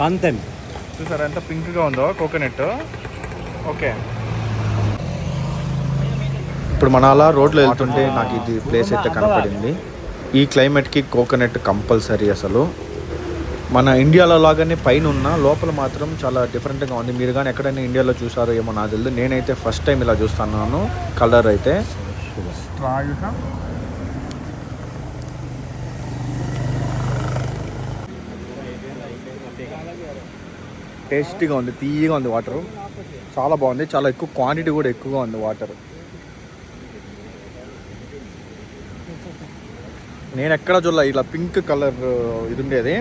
అంతే. చూసారా ఎంత పింక్గా ఉందో కోకోనట్. ఓకే, ఇప్పుడు మన అలా రోడ్లో వెళ్తుంటే నాకు ఇది ప్లేస్ అయితే కనపడింది. ఈ క్లైమేట్కి కోకోనట్ కంపల్సరీ. అసలు మన ఇండియాలో లాగానే పైన ఉన్న లోపల మాత్రం చాలా డిఫరెంట్గా ఉంది. మీరు కానీ ఎక్కడైనా ఇండియాలో చూసారో ఏమో నాకు తెలియదు. నేనైతే ఫస్ట్ టైం ఇలా చూస్తున్నాను. కలర్ అయితే టేస్టీగా ఉంది, తీయగా ఉంది. వాటర్ చాలా బాగుంది, చాలా ఎక్కువ క్వాంటిటీ కూడా ఎక్కువగా ఉంది వాటర్. నేను ఎక్కడ చూడాల ఇలా పింక్ కలర్ ఇది ఉండేది.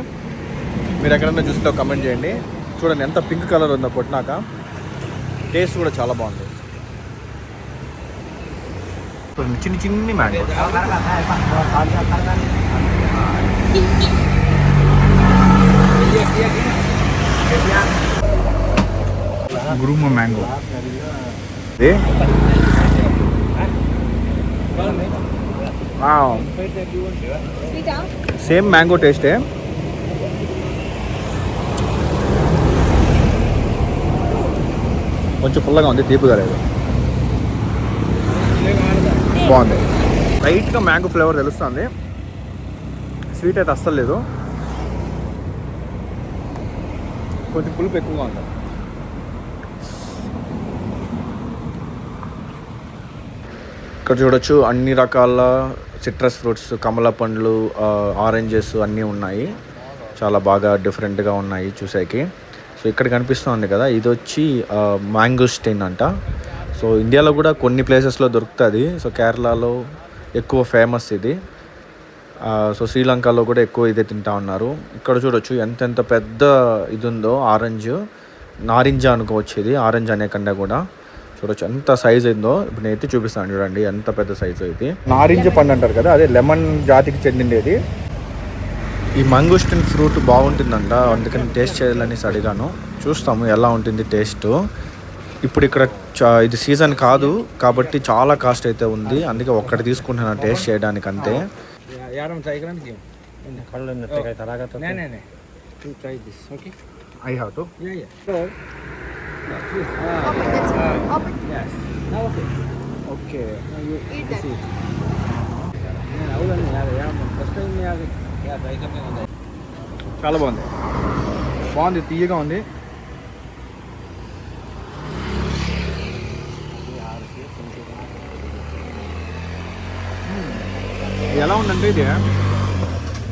మీరు ఎక్కడన్నా చూస్తే కమెంట్ చేయండి. చూడండి ఎంత పింక్ కలర్ ఉందో కొట్టినాక. టేస్ట్ కూడా చాలా బాగుంది. చిన్న చిన్ని mango. Guruma mango. Same mango టేస్టే. కొంచెం పుల్లగా ఉంది, తీపిగా లేదు. బాగుంది. లైట్గా మ్యాంగో ఫ్లేవర్ తెలుస్తుంది. స్వీట్ అయితే అస్సలు లేదు. కొంచెం పులుపు ఎక్కువగా ఉంది. ఇక్కడ చూడొచ్చు అన్ని రకాల సిట్రస్ ఫ్రూట్స్, కమల పండ్లు, ఆరెంజెస్ అన్నీ ఉన్నాయి. చాలా బాగా డిఫరెంట్గా ఉన్నాయి చూసాకి. సో ఇక్కడ కనిపిస్తుంది కదా, ఇది వచ్చి మ్యాంగోస్టీన్ అంట. సో ఇండియాలో కూడా కొన్ని ప్లేసెస్లో దొరుకుతుంది. సో కేరళలో ఎక్కువ ఫేమస్ ఇది. సో శ్రీలంకలో కూడా ఎక్కువ ఇదే తింటా ఉన్నారు. ఇక్కడ చూడొచ్చు ఎంతెంత పెద్ద ఇది ఉందో. నారింజ అనుకోవచ్చు ఇది, ఆరెంజ్ అనే కన్నా కూడా. చూడొచ్చు ఎంత సైజ్ అయిందో. ఇప్పుడు నేను ఎత్తి చూపిస్తాను చూడండి ఎంత పెద్ద సైజు ఇది. నారింజ పండు అంటారు కదా, అదే లెమన్ జాతికి చెందిండేది. ఈ మ్యాంగోస్టిన్ ఫ్రూట్ బాగుంటుందంట, అందుకని టేస్ట్ చేయాలని అడిగాను. చూస్తాము ఎలా ఉంటుంది టేస్ట్. ఇప్పుడు ఇక్కడ ఇది సీజన్ కాదు కాబట్టి చాలా కాస్ట్ అయితే ఉంది. అందుకే ఒక్కటి తీసుకుంటున్నాను టేస్ట్ చేయడానికి అంతే. I have to? Yeah. So, please. Open. Yes. Now okay. Okay. Now you Eat that. see. First time try something on that. చాలా బాగుంది. బాగుంది, తీయగా ఉంది. ఎలా ఉందంటే ఇది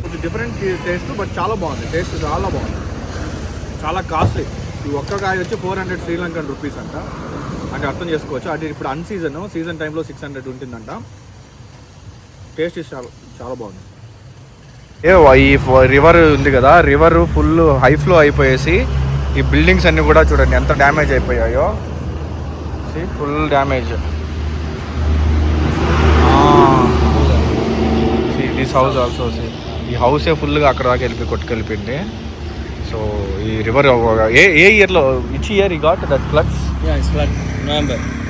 కొంచెం డిఫరెంట్ టేస్ట్, బట్ చాలా బాగుంది. టేస్ట్ చాలా బాగుంది. చాలా కాస్ట్లీ. ఈ ఒక్క కాయ వచ్చి 400 శ్రీలంకన్ రూపీస్ అంట. అంటే అర్థం చేసుకోవచ్చు. అది ఇప్పుడు సీజన్ టైంలో 600 ఉంటుందంట. టేస్ట్ చాలా చాలా బాగుంది. ఈ రివర్ ఉంది కదా, రివర్ ఫుల్ హై ఫ్లో అయిపోయేసి ఈ బిల్డింగ్స్ అన్నీ కూడా చూడండి ఎంత డ్యామేజ్ అయిపోయాయో. Full damage. This house also ఈ హౌసే ఫుల్గా అక్కడ దాకా కొట్టుకెళ్ళిపోయింది. సో ఈ రివర్ ఏ ఇయర్లో, విచ్ ఇయర్ ఈ got that floods? Yeah, it's flood.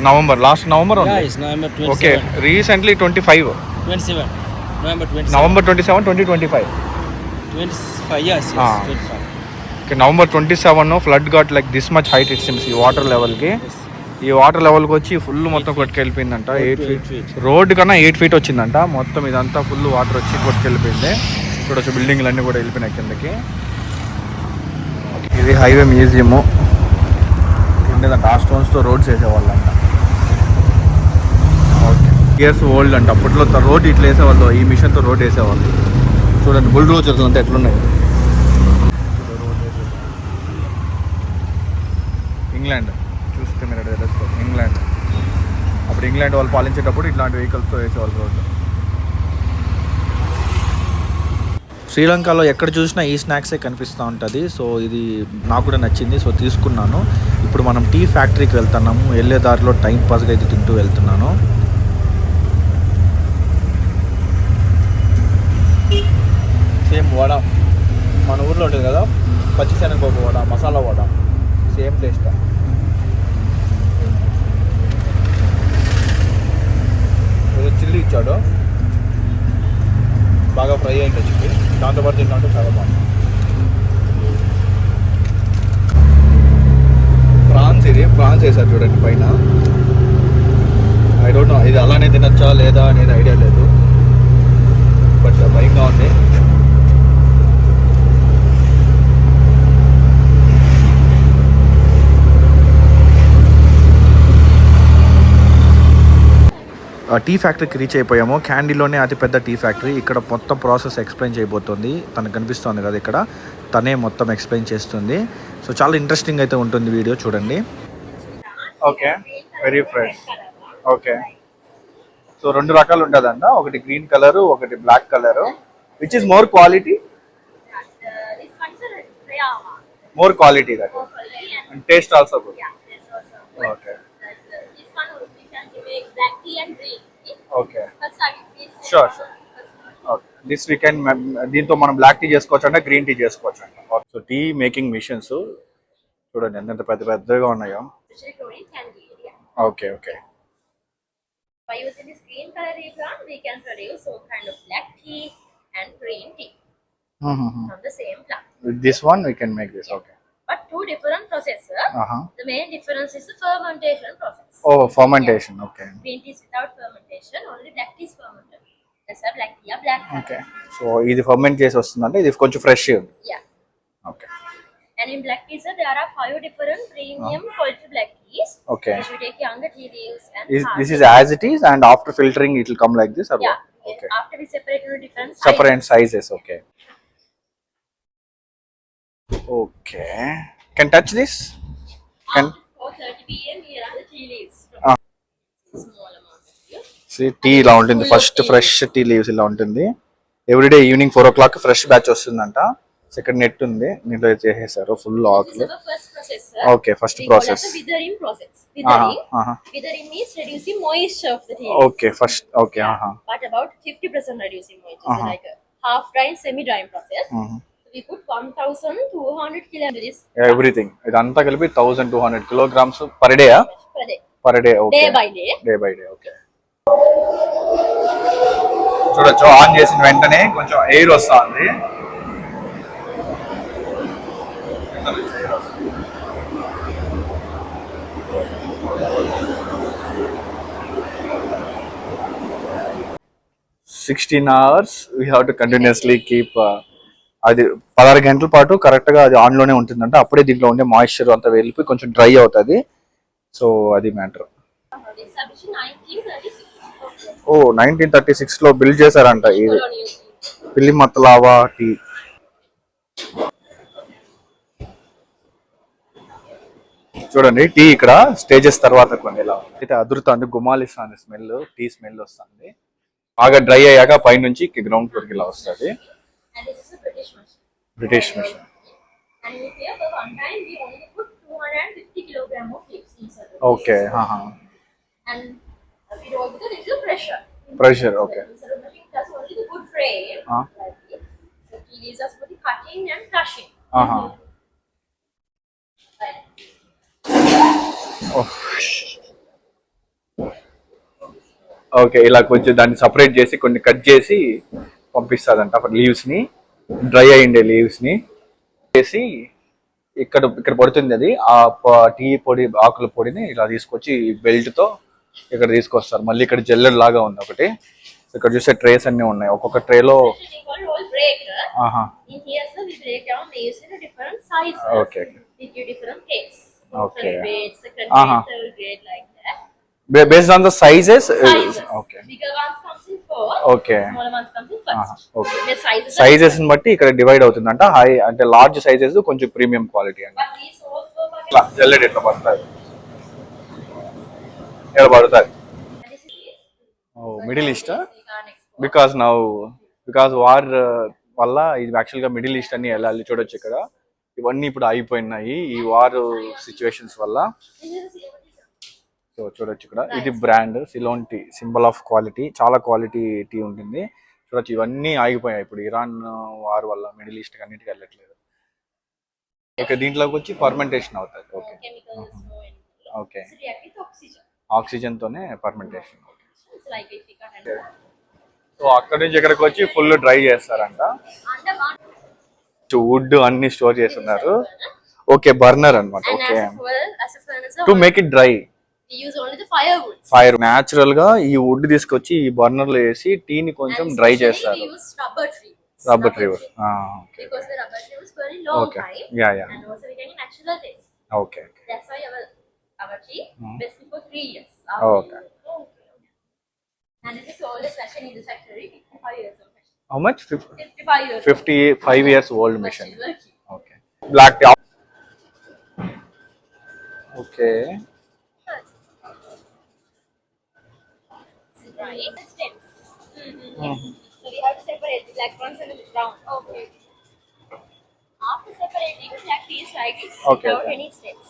November. Last November only? Yeah, it's November 27. Okay, recently 25. 27. November 27. November 27, 2025. 25, yes, 25. Okay, November 27 flood got like this much height it seems. ఈ water లెవెల్కి ఈ water లెవెల్కి వచ్చి full మొత్తం కొట్టుకెళ్ళిపోయిందంట. 8 feet road కన్నా 8 feet వచ్చిందంట. మొత్తం ఇదంతా ఫుల్ వాటర్ వచ్చి కొట్టుకెళ్ళిపోయింది. చూడొచ్చు బిల్డింగ్లు అన్నీ కూడా వెళ్ళిపోయినాయి కిందకి. ఇది హైవే మ్యూజియము ఉండేదంట. ఆ స్టోన్స్తో రోడ్స్ వేసేవాళ్ళంట. ఓకే, ఇయర్స్ ఓల్డ్ అంట. అప్పట్లో రోడ్ ఇట్లా వేసేవాళ్ళు, ఈ మిషన్తో రోడ్ వేసేవాళ్ళు. చూడండి బుల్డోజర్స్ అంతా ఎట్లున్నాయి. ఇంగ్లాండ్ చూస్తే మీరు తెలుస్తుంది. ఇంగ్లాండ్ అప్పుడు ఇంగ్లాండ్ వాళ్ళు పాలించేటప్పుడు ఇట్లాంటి వెహికల్స్తో వేసేవాళ్ళు రోడ్డు. శ్రీలంకలో ఎక్కడ చూసినా ఈ స్నాక్సే కనిపిస్తూ ఉంటుంది. సో ఇది నాకు కూడా నచ్చింది. సో తీసుకున్నాను. ఇప్పుడు మనం టీ ఫ్యాక్టరీకి వెళ్తున్నాము. వెళ్ళే దారిలో టైం పాస్గా అయితే తింటూ వెళ్తున్నాను. సేమ్ వడ మన ఊర్లో ఉంటుంది కదా, పచ్చిశనగపప్పు vada, masala vada, same taste. Chilli ఇచ్చాడు, బాగా ఫ్రై అయింది చిల్లీ. దాంతోపాటు తింటే చాలా బాగుంది. ఇది ప్రాన్స్ వేసారు చూడండి పైన. ఐ డోంట్ నో ఇది అలానే తినచ్చా లేదా అనేది ఐడియా లేదు, బట్ భయంగా ఉంది. టీ ఫ్యాక్టరీకి రీచ్ అయిపోయాము. క్యాండీలోనే అతిపెద్ద టీ ఫ్యాక్టరీ. ఇక్కడ మొత్తం ప్రాసెస్ ఎక్స్ప్లెయిన్ చేయబోతుంది. తనకు కనిపిస్తుంది కదా ఇక్కడ, తనే మొత్తం ఎక్స్ప్లెయిన్ చేస్తుంది. సో చాలా ఇంట్రెస్టింగ్ అయితే ఉంటుంది వీడియో, చూడండి. Okay, very fresh. Okay, so 2 రకాలు ఉంటుందంట, ఒకటి గ్రీన్ కలర్, ఒకటి black colour. Which is more quality? More quality that and taste also good. Okay, okay, sure sure. Okay, this we can, దీంతో మనం బ్లాక్ టీ చేసుకోవచ్చు అంటే green tea చేసుకోవచ్చు అంట. సో టీ మేకింగ్ మిషన్స్ చూడండి ఎంత పెద్ద పెద్దగా ఉన్నాయో. Okay, okay. By using this green color plant, we can produce some kind of black tea and green tea from the same plant. With this one, we can make this. Okay. But 2 different processes. The main difference is the fermentation process. Oh, fermentation. Yeah. Okay. Green tea is without fermentation, only black tea is fermented. That's why black tea or black tea. Okay. So, ఇది ferment చేసి వస్తుందంటే ఇది కొంచెం fresh. Yeah. Okay. And in black tea, sir, there are 5 different premium quality black teas. Okay. Which we take younger tea leaves and This is as it is, and after filtering it will come like this or yeah. what? Okay. After we separate into different Separate sizes. Okay. Okay. Can touch this? Can After 4:30 p.m. here are the tea leaves. Small amount of tea. see tea ఇలా ఉంటుంది. First fresh tea leaves ఇలా ఉంటుంది. Everyday evening 4 o'clock fresh batch వస్తుందంట. Second net ఉంది, దీంట్లో చేసేసారు full ఆకులు. Okay, first process withering process. Withering means reducing moisture of the tea. Okay, first okay. But about 50% reducing moisture, so like a half dry, semi dry process. So we put 1200 kilograms everything ఇదంతా కలిపి 1200 kilograms per day. Per day. Okay, day by day. Day by day. Okay, చూడొచ్చు on చేసిన వెంటనే కొంచెం air వస్తుంది. 16 hours we have to continuously keep అది 16 గంటల పాటు కరెక్ట్ గా అది ఆన్ లోనే ఉంటుందంట. అప్పుడే దీంట్లో ఉండే మాయిశ్చర్ అంతా వెళ్ళిపోయి కొంచెం డ్రై అవుతుంది. సో అది మ్యాటర్. ఓ 1936 లో బిల్డ్ చేశారంట ఇది పిల్లి మత్తలావా టీ. చూడండి టీ ఇక్కడ స్టేజెస్ తర్వాత కొన్ని ఇలా అయితే అదురుతుంది, గుమాలిస్తుంది స్మెల్, టీ స్మెల్ వస్తుంది. బాగా డ్రై అయ్యాక పైనుంచి గ్రౌండ్ ఫ్లోర్ కి ఇలా వస్తుంది. British mission. Okay, pressure. Okay, okay, ఇలా కొంచెం దాన్ని సపరేట్ చేసి కొన్ని కట్ చేసి పంపిస్తుందంట. లీవ్స్ ని, డ్రై అయ్యిండే లీవ్స్ ని చేసి ఇక్కడ పడుతుంది. అది ఆ టీ పొడి, ఆకుల పొడిని ఇలా తీసుకొచ్చి బెల్ట్ తో ఇక్కడ తీసుకొస్తారు. మళ్ళీ ఇక్కడ జల్లెడ్ లాగా ఉంది ఒకటి. ఇక్కడ చూసే ట్రేస్ అన్ని ఉన్నాయి. ఒక్కొక్క ట్రేలో okay, okay, based on the sizes. Okay, bigger ones comes in 4, okay, smaller ones comes in first. Okay, the sizes ని బట్టి ఇక్కడ డివైడ్ అవుతుందంట. హై అంటే లార్జ్ సైజెస్ కొంచెం ప్రీమియం క్వాలిటీ అంట. but these also జల్లెడ్ ఎట్లా పడతాయి, ఎలా పడతాయి. మిడిల్ ఈస్ట్ బికాస్ వార్ వల్ల ఇది యాక్చువల్ గా మిడిల్ ఈస్ట్ అని వెళ్ళాలి. చూడొచ్చు ఇక్కడ ఇవన్నీ ఇప్పుడు అయిపోయినాయి ఈ వార్ సిచ్యువేషన్స్ వల్ల. సో చూడొచ్చు ఇక్కడ ఇది brand Ceylon tea, symbol of quality. చాలా క్వాలిటీ టీ ఉంటుంది. చూడొచ్చు ఇవన్నీ ఆగిపోయాయి ఇప్పుడు ఇరాన్ వార్ వల్ల. మిడిల్ ఈస్ట్ అన్నిటికీ వెళ్ళట్లేదు. ఓకే, దీంట్లోకి వచ్చి ఫర్మెంటేషన్ అవుతుంది. ఓకే, ఓకే, ఆక్సిజన్ తోనే ఫర్మెంటేషన్. సో అక్కడ నుంచి ఇక్కడికి వచ్చి ఫుల్ డ్రై చేస్తారంట. వుడ్ అన్ని స్టోర్ చేస్తున్నారు. ఓకే బర్నర్ అన్నమాట. And okay as a furnace, to make it dry. we use only the firewoods. Fire natural గా ఈ వుడ్ తీసుకొచ్చి ఈ బర్నర్ లో వేసి టీని కొంచెం And డ్రై especially చేస్తారు. we use rubber tree. Rubber tree. Because the rubber tree was very long okay time. Yeah And also we get a natural taste. Okay That's why our tree best for 3 years. Okay. And this is oldest machine in the factory. 55 years of machine. How much 55 years. 55 years old machine. Working. Okay black tea. Okay Right. Stems. So we have to separate the black ones and the brown. Okay. After separating, black tea is like this. Okay, Without okay. any stems.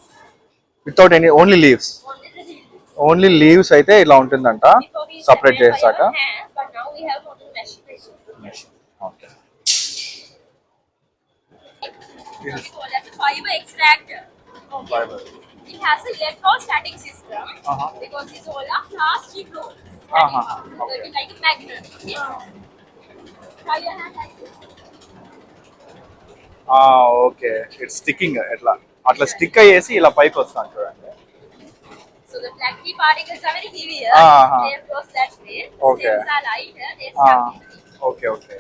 Without any only leaves. Only the leaves. Only leaves అయితే ఇలా ఉంటుందంట Before we separate separate by చేసాక. our hands, but now we have only machine. Okay We call as a fiber extractor. Okay. It has a electrostatic system because it's all a plastic rolls. Okay. Working like a magnet. Okay. Try your hand like this. Okay it's sticking ఎట్లా అట్లా stick అయ్యేసి ఇలా పైకి వస్తాను చూడండి. So the black tea particles are very heavier. They cross that way. Okay. Stems are lighter. They stuck in the leaf. Okay okay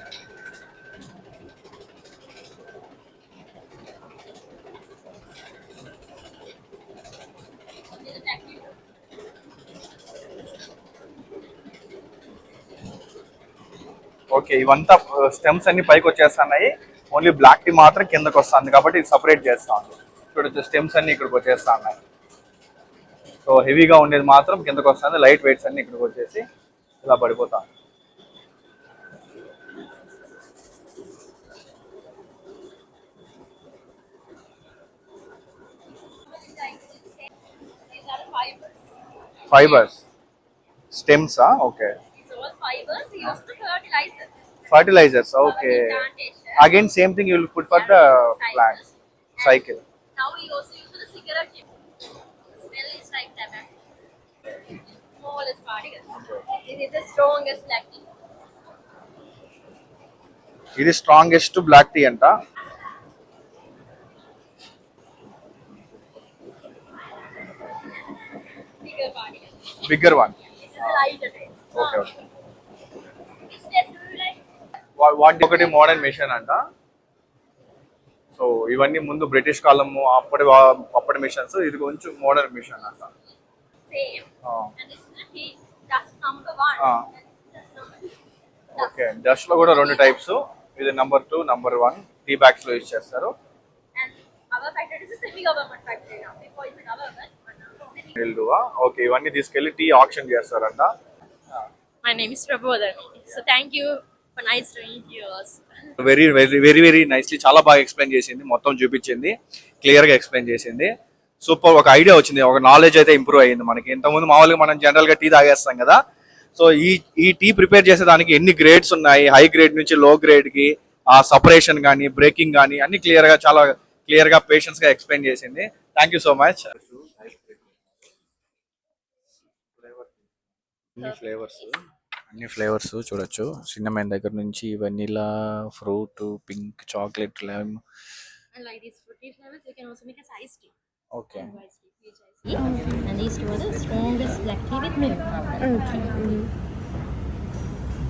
Only the black tea. Okay ఇవంతా stems అన్ని పైకి వచ్చేస్తున్నాయి. ఓన్లీ బ్లాక్ టీ మాత్రం కిందకి వస్తుంది కాబట్టి ఇది separate చేస్తాం. చూడొచ్చు స్టెమ్స్ అన్ని ఇక్కడికి వచ్చేస్తా ఉన్నాయి. సో హెవీగా ఉండేది మాత్రం కిందకి వస్తుంది. లైట్ వెయిట్స్ అన్ని ఇక్కడికి వచ్చేసి ఇలా పడిపోతాం. These are the fibers. Fibres స్టెమ్సా okay These all fibers used for fertilizers. Fertilisers okay Plantation. Again same thing you will put for the plant cycle. Now we also use for the cigarette tip. Smell is like that. Smallest particles. This is the strongest black tea. ఇది strongest black tea అంట. Bigger particles. Bigger one. This is the lighter taste. Okay okay Which taste do you like? వాటి ఒకటి modern machine అంట. So ఇవన్నీ ముందు British కాలము అప్పటి machines. ఇది కొంచెం మోడర్న్ మిషన్ అంట. Same. Oh. And this is the tea. Dust number 1. Ah. And this is dust number 2. Okay dust లో కూడా 2 టైప్స్. ఇది నంబర్ 2 నంబర్ 1 టీ బ్యాగ్స్ లో యూజ్ చేస్తారు. And our factory is a semi-government factory now. Before it's a government, but now it's semi-government. వీళ్ళువా okay ఇవన్నీ తీసుకెళ్లి tea auction చేస్తారంట. My name is Prabodhani. So thank you for nice to meet you also. Very very very very nicely చాలా బాగా explain చేసింది. మొత్తం చూపించింది, clear గా ఎక్స్ప్లెయిన్ చేసింది. సూపర్. ఒక ఐడియా వచ్చింది, ఒక నాలెడ్జ్ అయితే ఇంప్రూవ్ అయ్యింది మనకి. ఇంతకుముందు మామూలుగా మనం జనరల్ గా టీ తాగేస్తాం కదా. సో ఈ టీ ప్రిపేర్ చేసేదానికి ఎన్ని గ్రేడ్స్ ఉన్నాయి, హై గ్రేడ్ నుంచి లో గ్రేడ్ కి ఆ సపరేషన్ కానీ బ్రేకింగ్ కానీ అన్ని క్లియర్ గా చాలా క్లియర్ గా పేషెన్స్ గా ఎక్స్ప్లెయిన్ చేసింది. Thank you so much. అన్ని ఫ్లేవర్స్ చూడొచ్చు. సిన్నమైన్ దగ్గర నుంచి vanilla, fruit, pink, chocolate, lemon. And like these fruity flavors, you can also make as iced tea. Okay And iced tea, peach iced tea. And these two are the strongest black tea with milk. Okay.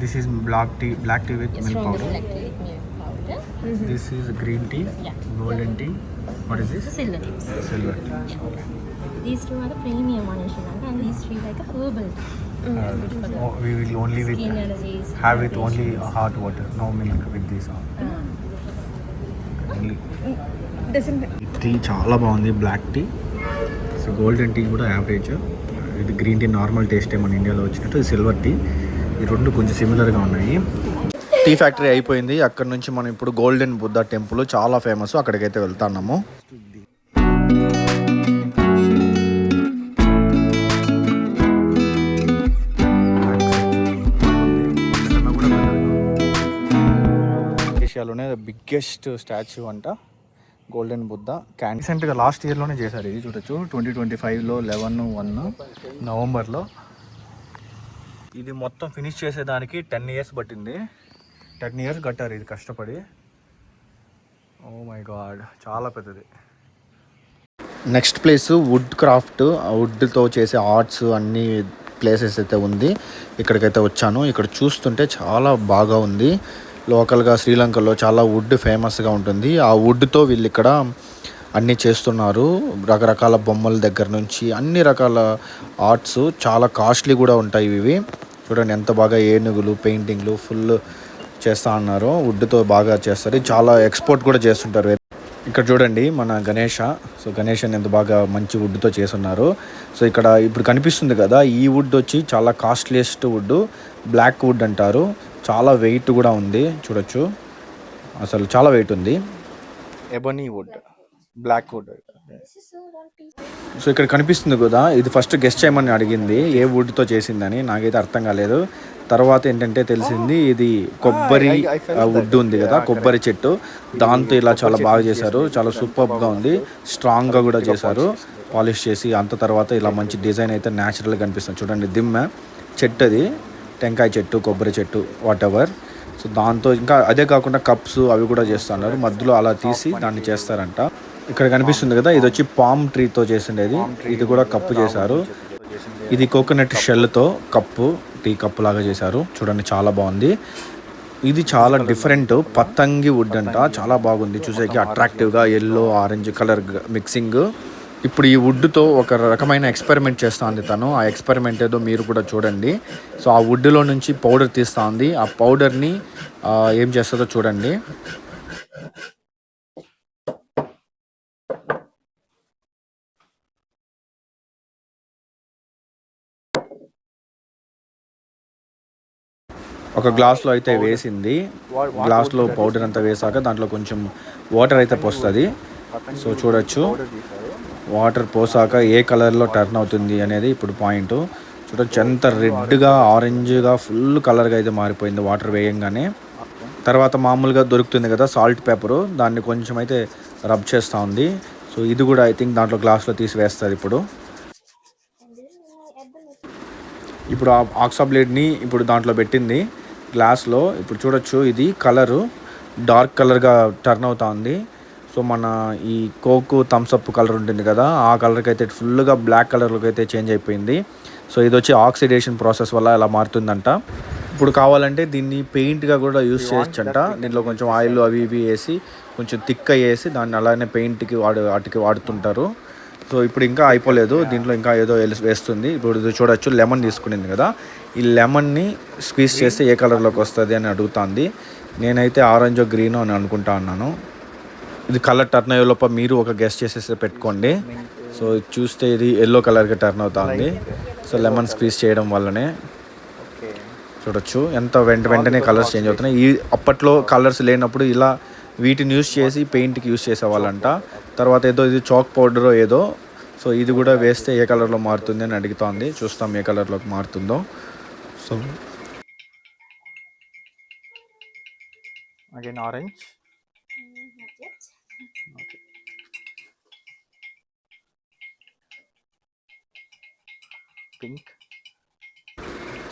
This is black tea with milk Strongest powder. black tea with milk powder. This is green tea, Yeah. Golden tea. What is The this? silver tips. Silver tea. These two are the premium one in Sri Lanka, and these three like a herbal teas. We will only with Skin allergies. have with only hot water, no milk with this. Tea చాలా బాగుంది black tea. So golden tea కూడా average. ఇది green tea normal టేస్టే మన ఇండియాలో వచ్చినట్టు. ఇది silver tea. ఈ రెండు కొంచెం సిమిలర్గా ఉన్నాయి. టీ ఫ్యాక్టరీ అయిపోయింది. అక్కడ నుంచి మనం ఇప్పుడు గోల్డెన్ బుద్ధ టెంపుల్ చాలా ఫేమస్, అక్కడికైతే వెళ్తున్నాము. ఏషియాలోనే బిగ్గెస్ట్ స్టాచ్యూ అంట గోల్డెన్ బుద్ధ. రీసెంట్గా లాస్ట్ ఇయర్లోనే చేశారు ఇది. చూడొచ్చు 2025లో 11/1 నవంబర్లో. ఇది మొత్తం ఫినిష్ చేసేదానికి 10 years పట్టింది. 10 years కట్టారు ఇది కష్టపడి. ఓ మై గాడ్ చాలా పెద్దది. నెక్స్ట్ ప్లేస్ వుడ్ క్రాఫ్ట్, వుడ్తో చేసే ఆర్ట్స్ అన్ని ప్లేసెస్ అయితే ఉంది. ఇక్కడికైతే వచ్చాను. ఇక్కడ చూస్తుంటే చాలా బాగా ఉంది. లోకల్గా శ్రీలంకలో చాలా వుడ్ ఫేమస్గా ఉంటుంది. ఆ వుడ్తో వీళ్ళు ఇక్కడ అన్నీ చేస్తున్నారు. రకరకాల బొమ్మల దగ్గర నుంచి అన్ని రకాల ఆర్ట్స్, చాలా కాస్ట్లీ కూడా ఉంటాయి ఇవి. చూడండి ఎంత బాగా ఏనుగులు పెయింటింగ్లు ఫుల్ చేస్తూ ఉన్నారు. వుడ్తో బాగా చేస్తారు. చాలా ఎక్స్పోర్ట్ కూడా చేస్తుంటారు. ఇక్కడ చూడండి మన గణేష. సో గణేష్ అని ఎంత బాగా మంచి వుడ్తో చేస్తున్నారు. సో ఇక్కడ ఇప్పుడు కనిపిస్తుంది కదా, ఈ వుడ్ వచ్చి చాలా కాస్ట్లీయెస్ట్ వుడ్, బ్లాక్ వుడ్ అంటారు. చాలా వెయిట్ కూడా ఉంది, చూడొచ్చు అసలు చాలా వెయిట్ ఉంది. ఎబనీ వుడ్, బ్లాక్ వుడ్. సో ఇక్కడ కనిపిస్తుంది కదా, ఇది ఫస్ట్ గెస్ట్ చేయమని అడిగింది ఏ వుడ్తో చేసిందని. నాకైతే అర్థం కాలేదు. తర్వాత ఏంటంటే తెలిసింది ఇది కొబ్బరి వుడ్ ఉంది కదా, కొబ్బరి చెట్టు, దాంతో ఇలా చాలా బాగా చేశారు. చాలా సూపర్గా ఉంది. స్ట్రాంగ్గా కూడా చేశారు, పాలిష్ చేసి. అంత తర్వాత ఇలా మంచి డిజైన్ అయితే న్యాచురల్గా కనిపిస్తుంది. చూడండి దిమ్మ చెట్టు, అది టెంకాయ చెట్టు, కొబ్బరి చెట్టు, వాట్ ఎవర్. సో దాంతో ఇంకా అదే కాకుండా కప్స్ అవి కూడా చేస్తున్నారు. మధ్యలో అలా తీసి దాన్ని చేస్తారంట. ఇక్కడ కనిపిస్తుంది కదా, ఇది వచ్చి పామ్ ట్రీతో చేసిండేది. ఇది కూడా కప్పు చేశారు. ఇది కోకోనట్ షెల్తో కప్పు, టీ కప్పు లాగా చేశారు. చూడండి చాలా బాగుంది. ఇది చాలా డిఫరెంట్ పతంగి వుడ్ అంట. చాలా బాగుంది చూసేకి, అట్రాక్టివ్గా ఎల్లో ఆరెంజ్ కలర్ మిక్సింగ్. ఇప్పుడు ఈ వుడ్తో ఒక రకమైన ఎక్స్పెరిమెంట్ చేస్తూ ఉంది తను. ఆ ఎక్స్పెరిమెంట్ ఏదో మీరు కూడా చూడండి. సో ఆ వుడ్లో నుంచి పౌడర్ తీస్తూ ఉంది. ఆ పౌడర్ని ఏం చేస్తుందో చూడండి. ఒక గ్లాస్లో అయితే వేసింది. గ్లాస్లో పౌడర్ అంతా వేసాక దాంట్లో కొంచెం వాటర్ అయితే పోస్తుంది. సో చూడొచ్చు వాటర్ పోసాక ఏ కలర్లో టర్న్ అవుతుంది అనేది ఇప్పుడు పాయింట్. చూడొచ్చు ఎంత రెడ్గా ఆరెంజ్గా ఫుల్ కలర్గా అయితే మారిపోయింది వాటర్ వేయంగానే. తర్వాత మామూలుగా దొరుకుతుంది కదా సాల్ట్ పేపరు, దాన్ని కొంచెం అయితే రబ్ చేస్తూ ఉంది. సో ఇది కూడా ఐ థింక్ దాంట్లో గ్లాస్లో తీసి వేస్తారు ఇప్పుడు ఆ ఆక్సా బ్లేడ్ని ఇప్పుడు దాంట్లో పెట్టింది గ్లాస్లో. ఇప్పుడు చూడొచ్చు ఇది కలరు డార్క్ కలర్గా టర్న్ అవుతా ఉంది. సో మన ఈ కోక్ థమ్స్అప్ కలర్ ఉంటుంది కదా, ఆ కలర్కి అయితే ఫుల్గా బ్లాక్ కలర్లోకి అయితే చేంజ్ అయిపోయింది. సో ఇది వచ్చి ఆక్సిడేషన్ ప్రాసెస్ వల్ల ఇలా మారుతుందంట. ఇప్పుడు కావాలంటే దీన్ని పెయింట్గా కూడా యూస్ చేయొచ్చంట. దీంట్లో కొంచెం ఆయిల్ అవి ఇవి వేసి కొంచెం థిక్ వేసి దాన్ని అలానే పెయింట్కి వాటికి వాడుతుంటారు. సో ఇప్పుడు ఇంకా అయిపోలేదు, దీంట్లో ఇంకా ఏదో వేస్తుంది. ఇప్పుడు ఇది చూడొచ్చు లెమన్ తీసుకునింది కదా, ఈ లెమన్ని స్క్వీజ్ చేస్తే ఏ కలర్లోకి వస్తుంది అని అడుగుతుంది. నేనైతే ఆరెంజో గ్రీనో అని అనుకుంటా ఉన్నాను. ఇది కలర్ టర్న్ అయ్యే లోపల మీరు ఒక గెస్ట్ చేసేసి పెట్టుకోండి. సో చూస్తే ఇది ఎల్లో కలర్గా టర్న్ అవుతుంది. సో లెమన్ స్క్వీజ్ చేయడం వల్లనే చూడొచ్చు ఎంత వెంటనే కలర్స్ చేంజ్ అవుతున్నాయి. ఈ అప్పట్లో కలర్స్ లేనప్పుడు ఇలా వీటిని యూస్ చేసి పెయింట్కి యూస్ చేసేవాళ్ళంట. తర్వాత ఏదో ఇది చాక్ పౌడర్ ఏదో. సో ఇది కూడా వేస్తే ఏ కలర్లో మారుతుంది అని అడుగుతోంది. చూస్తాం ఏ కలర్లోకి మారుతుందో. సో అగైన్ ఆరెంజ్, పింక్,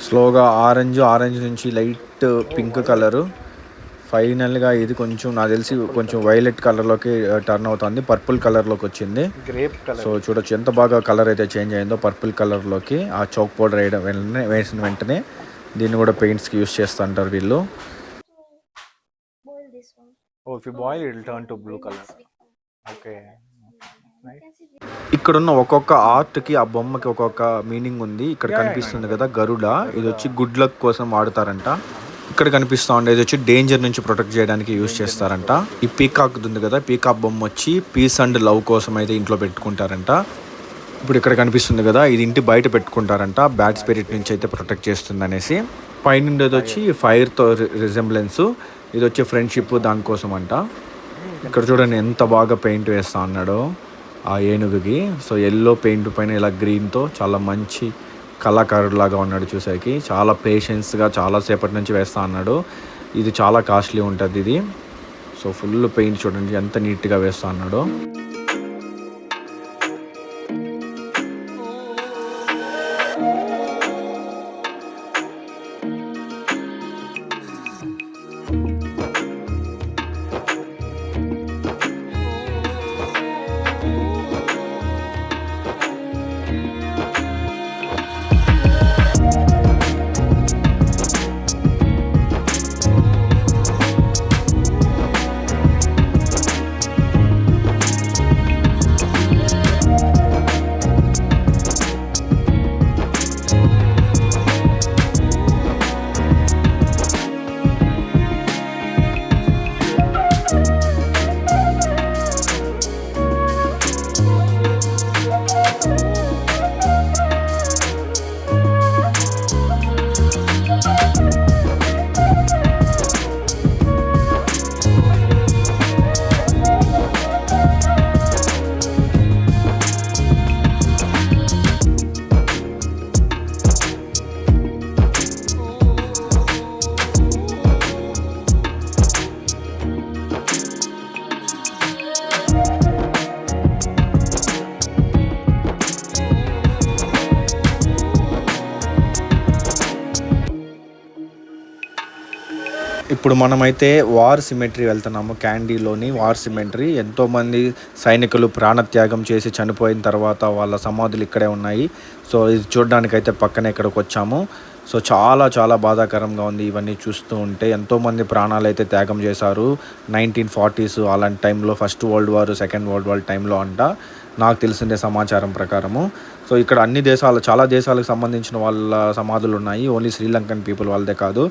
స్లోగా ఆరెంజ్ నుంచి లైట్ పింక్ కలరు. ఫైనల్గా ఇది కొంచెం నాకు తెలిసి కొంచెం వైలెట్ కలర్లోకి టర్న్ అవుతుంది, పర్పుల్ కలర్లోకి వచ్చింది. సో చూడొచ్చు ఎంత బాగా కలర్ అయితే చేంజ్ అయిందో పర్పుల్ కలర్లోకి. ఆ చాక్ పౌడర్ వేసిన వెంటనే దీన్ని కూడా పెయింట్స్కి యూస్ చేస్తుంటారు వీళ్ళు. ఇక్కడున్న ఒక్కొక్క ఆర్ట్కి ఆ బొమ్మకి ఒక్కొక్క మీనింగ్ ఉంది. ఇక్కడ కనిపిస్తుంది కదా గరుడ, ఇది వచ్చి గుడ్ లక్ కోసం వాడతారంట. ఇక్కడ కనిపిస్తూ ఉండేది వచ్చి డేంజర్ నుంచి ప్రొటెక్ట్ చేయడానికి యూజ్ చేస్తారంట. ఈ పీకాక్ ఉంది కదా, పీకాక్ బొమ్మ వచ్చి పీస్ అండ్ లవ్ కోసం అయితే ఇంట్లో పెట్టుకుంటారంట. ఇప్పుడు ఇక్కడ కనిపిస్తుంది కదా, ఇది ఇంటి బయట పెట్టుకుంటారంట, బ్యాడ్ స్పిరిట్ నుంచి అయితే ప్రొటెక్ట్ చేస్తుంది అనేసి. పైన వచ్చి ఫైర్తో రిజెంబ్లెన్స్, ఇది వచ్చి ఫ్రెండ్షిప్ దానికోసం అంట. ఇక్కడ చూడండి ఎంత బాగా పెయింట్ వేస్తా అన్నాడో ఆ ఏనుగుకి. సో ఎల్లో పెయింట్ పైన ఇలా గ్రీన్తో చాలా మంచి కళాకారులాగా ఉన్నాడు చూసాకి. చాలా పేషెన్స్గా చాలాసేపటి నుంచి వేస్తా అన్నాడు. ఇది చాలా కాస్ట్లీ ఉంటుంది ఇది. సో ఫుల్ పెయింట్ చూడండి ఎంత నీట్గా వేస్తా అన్నాడు. ఇప్పుడు మనమైతే వార్ సిమెట్రీ వెళ్తున్నాము. క్యాండీలోని వార్ సిమెట్రీ. ఎంతోమంది సైనికులు ప్రాణత్యాగం చేసి చనిపోయిన తర్వాత వాళ్ళ సమాధులు ఇక్కడే ఉన్నాయి. సో ఇది చూడడానికైతే పక్కనే ఇక్కడికి వచ్చాము. సో చాలా చాలా బాధాకరంగా ఉంది ఇవన్నీ చూస్తూ ఉంటే. ఎంతోమంది ప్రాణాలు అయితే త్యాగం చేశారు 1940s అలాంటి టైంలో, first world war, second world war టైంలో అంట, నాకు తెలిసిన సమాచారం ప్రకారము. సో ఇక్కడ అన్ని దేశాలు, చాలా దేశాలకు సంబంధించిన వాళ్ళ సమాధులు ఉన్నాయి. ఓన్లీ శ్రీలంకన్ పీపుల్ వాళ్ళదే కాదు,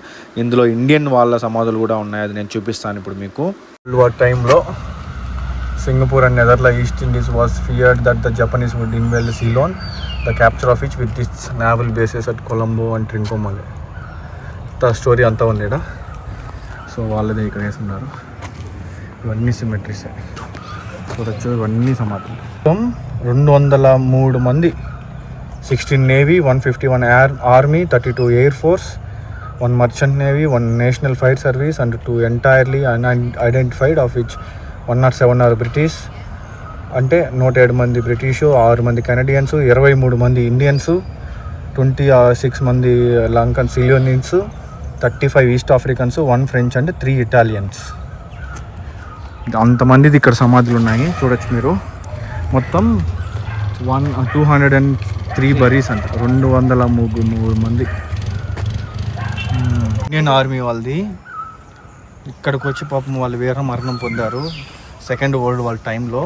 ఇందులో ఇండియన్ వాళ్ళ సమాధులు కూడా ఉన్నాయి. అది నేను చూపిస్తాను ఇప్పుడు మీకు. వరల్డ్ వార్ టైంలో Singapore and Netherland East Indies was feared that the Japanese would invade Ceylon, the capture of which with its naval bases at Colombo and Trincomalee. Story అంతా ఉంది ఇక్కడ. సో వాళ్ళదే ఇక్కడ వేస్తున్నారు. ఇవన్నీ సిమెట్రీస్ చూడొచ్చు. ఇవన్నీ సమాధులు. 203 మంది, 16 navy, 151 army, 32 air force, 1 merchant navy, 1 national fire service and 2 entirely unidentified, of which 107 are British. అంటే 107 మంది బ్రిటిషు, 6 మంది కెనడియన్స్, 23 మంది ఇండియన్స్, 26 మంది Lankan Ceylonians, 35 East Africans, 1 French and 3 Italians. అంతమందిది ఇక్కడ సమాధులు ఉన్నాయి చూడొచ్చు మీరు. మొత్తం 203 బరీస్ అంట, 203 మంది. ఇండియన్ ఆర్మీ వాళ్ళది ఇక్కడికి వచ్చి పాపం వాళ్ళు వీర మరణం పొందారు సెకండ్ వరల్డ్ వార్ టైంలో.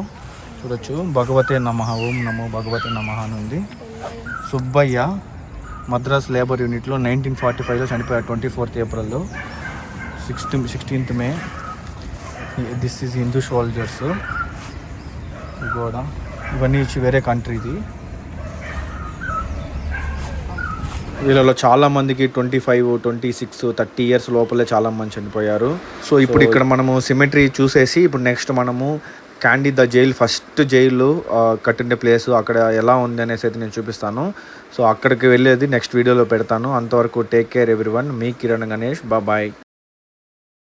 చూడొచ్చు. భగవతే నమః, ఓం నమో భగవతే నమః అని ఉంది. సుబ్బయ్య మద్రాస్ లేబర్ యూనిట్లో 1945లో చనిపోయారు 24th ఏప్రిల్లో. 16th May. This is Hindu soldiers కూడా. ఇవన్నీ ఇచ్చి వేరే కంట్రీది. వీళ్ళలో చాలా మందికి 25, 26, 30 ఇయర్స్ లోపలే చాలా మంది చనిపోయారు. సో ఇప్పుడు ఇక్కడ మనము సిమెట్రీ చూసేసి ఇప్పుడు నెక్స్ట్ మనము Kandy the jail, first jail కట్టిండే ప్లేస్ అక్కడ ఎలా ఉంది అనేసి అయితే నేను చూపిస్తాను. సో అక్కడికి వెళ్ళేది నెక్స్ట్ వీడియోలో పెడతాను. అంతవరకు టేక్ కేర్ ఎవ్రీవన్. మీ కిరణ్ గణేష్. బాయ్.